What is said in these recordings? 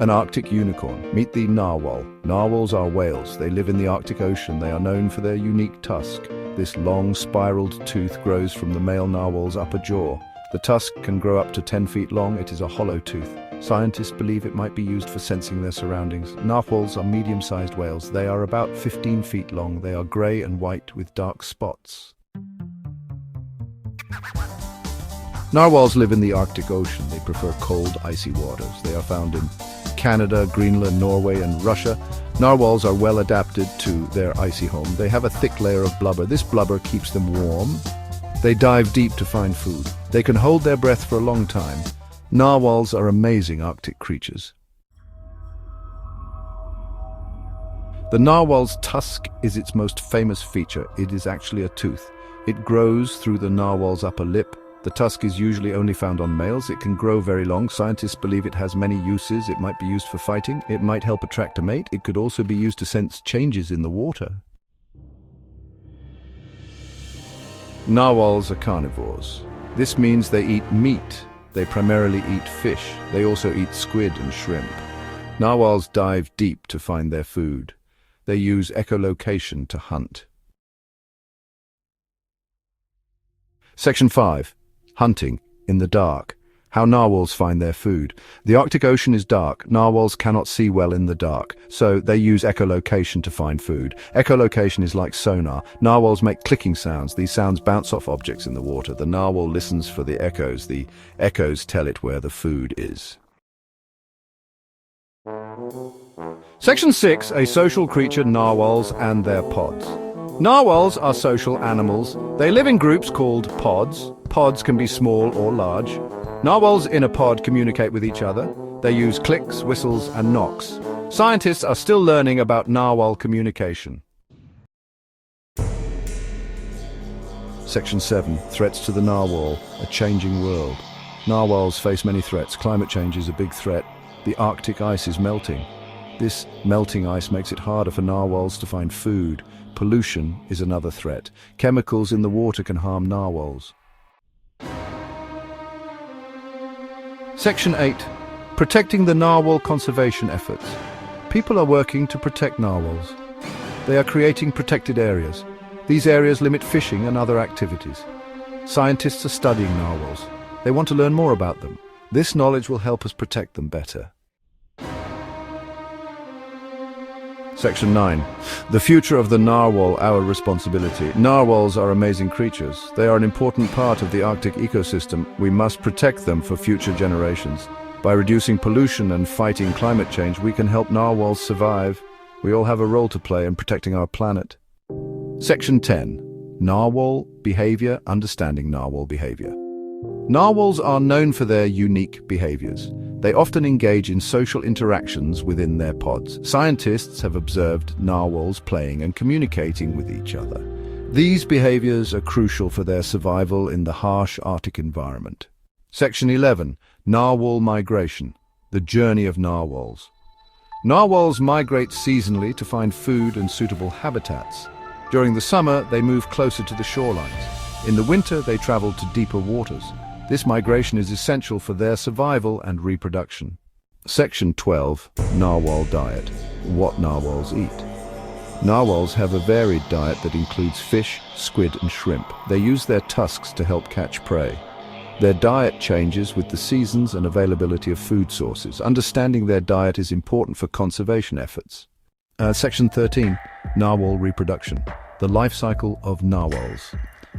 An Arctic unicorn. Meet the narwhal. Narwhals are whales. They live in the Arctic Ocean. They are known for their unique tusk. This long, spiraled tooth grows from the male narwhal's upper jaw. The tusk can grow up to 10 feet long. It is a hollow tooth. Scientists believe it might be used for sensing their surroundings. Narwhals are medium-sized whales. They are about 15 feet long. They are grey and white with dark spots. Narwhals live in the Arctic Ocean. They prefer cold, icy waters. They are found in Canada, Greenland, Norway, and Russia. Narwhals are well adapted to their icy home. They have a thick layer of blubber. This blubber keeps them warm. They dive deep to find food. They can hold their breath for a long time. Narwhals are amazing Arctic creatures. The narwhal's tusk is its most famous feature. It is actually a tooth. It grows through the narwhal's upper lip. The tusk is usually only found on males. It can grow very long. Scientists believe it has many uses. It might be used for fighting. It might help attract a mate. It could also be used to sense changes in the water. Narwhals are carnivores. This means they eat meat. They primarily eat fish. They also eat squid and shrimp. Narwhals dive deep to find their food. They use echolocation to hunt. Section 5. Hunting in the dark. How narwhals find their food. The Arctic Ocean is dark. Narwhals cannot see well in the dark, so they use echolocation to find food. Echolocation is like sonar. Narwhals make clicking sounds. These sounds bounce off objects in the water. The narwhal listens for the echoes. The echoes tell it where the food is. Section 6. A social creature, narwhals and their pods. Narwhals are social animals. They live in groups called pods. Pods can be small or large. Narwhals in a pod communicate with each other. They use clicks, whistles, and knocks. Scientists are still learning about narwhal communication. Section 7. Threats to the narwhal. A changing world. Narwhals face many threats. Climate change is a big threat. The Arctic ice is melting. This melting ice makes it harder for narwhals to find food. Pollution is another threat. Chemicals in the water can harm narwhals. Section 8. Protecting the narwhal conservation efforts. People are working to protect narwhals. They are creating protected areas. These areas limit fishing and other activities. Scientists are studying narwhals. They want to learn more about them. This knowledge will help us protect them better. Section 9. The future of the narwhal, our responsibility. Narwhals are amazing creatures. They are an important part of the Arctic ecosystem. We must protect them for future generations. By reducing pollution and fighting climate change, we can help narwhals survive. We all have a role to play in protecting our planet. Section 10. Narwhal behavior, understanding narwhal behavior. Narwhals are known for their unique behaviors. They often engage in social interactions within their pods. Scientists have observed narwhals playing and communicating with each other. These behaviors are crucial for their survival in the harsh Arctic environment. Section 11. Narwhal migration. The journey of narwhals. Narwhals migrate seasonally to find food and suitable habitats. During the summer, they move closer to the shorelines. In the winter, they travel to deeper waters. This migration is essential for their survival and reproduction. Section 12. Narwhal diet. What narwhals eat. Narwhals have a varied diet that includes fish, squid, and shrimp. They use their tusks to help catch prey. Their diet changes with the seasons and availability of food sources. Understanding their diet is important for conservation efforts. Section 13. Narwhal reproduction. The life cycle of narwhals.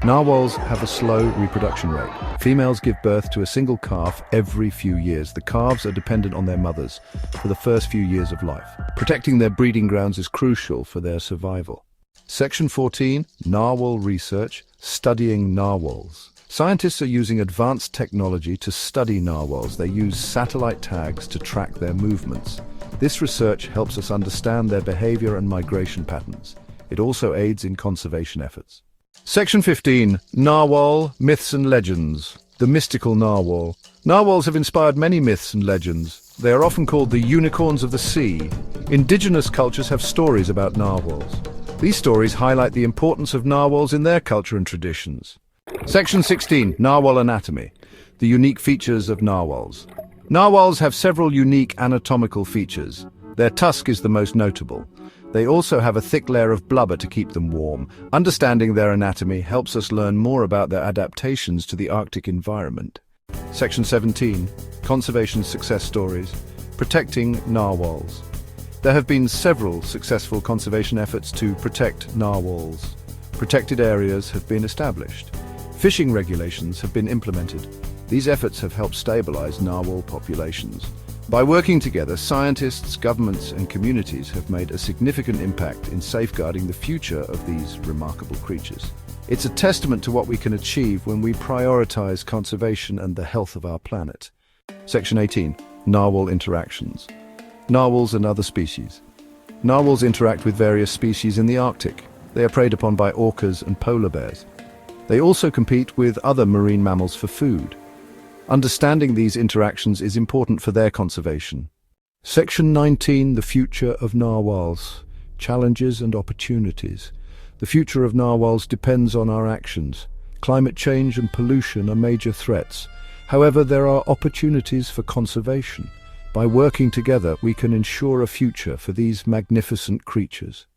Narwhals have a slow reproduction rate. Females give birth to a single calf every few years. The calves are dependent on their mothers for the first few years of life. Protecting their breeding grounds is crucial for their survival. Section 14. Narwhal research. Studying narwhals. Scientists are using advanced technology to study narwhals. They use satellite tags to track their movements. This research helps us understand their behavior and migration patterns. It also aids in conservation efforts. Section 15. Narwhal, myths and legends. The mystical narwhal. Narwhals have inspired many myths and legends. They are often called the unicorns of the sea. Indigenous cultures have stories about narwhals. These stories highlight the importance of narwhals in their culture and traditions. Section 16. Narwhal anatomy. The unique features of narwhals. Narwhals have several unique anatomical features. Their tusk is the most notable. They also have a thick layer of blubber to keep them warm. Understanding their anatomy helps us learn more about their adaptations to the Arctic environment. Section 17. Conservation Success Stories. Protecting narwhals. There have been several successful conservation efforts to protect narwhals. Protected areas have been established. Fishing regulations have been implemented. These efforts have helped stabilize narwhal populations. By working together, scientists, governments, and communities have made a significant impact in safeguarding the future of these remarkable creatures. It's a testament to what we can achieve when we prioritize conservation and the health of our planet. Section 18. Narwhal interactions. Narwhals and other species. Narwhals interact with various species in the Arctic. They are preyed upon by orcas and polar bears. They also compete with other marine mammals for food. Understanding these interactions is important for their conservation. Section 19. The future of narwhals. Challenges and opportunities. The future of narwhals depends on our actions. Climate change and pollution are major threats. However, there are opportunities for conservation. By working together, we can ensure a future for these magnificent creatures.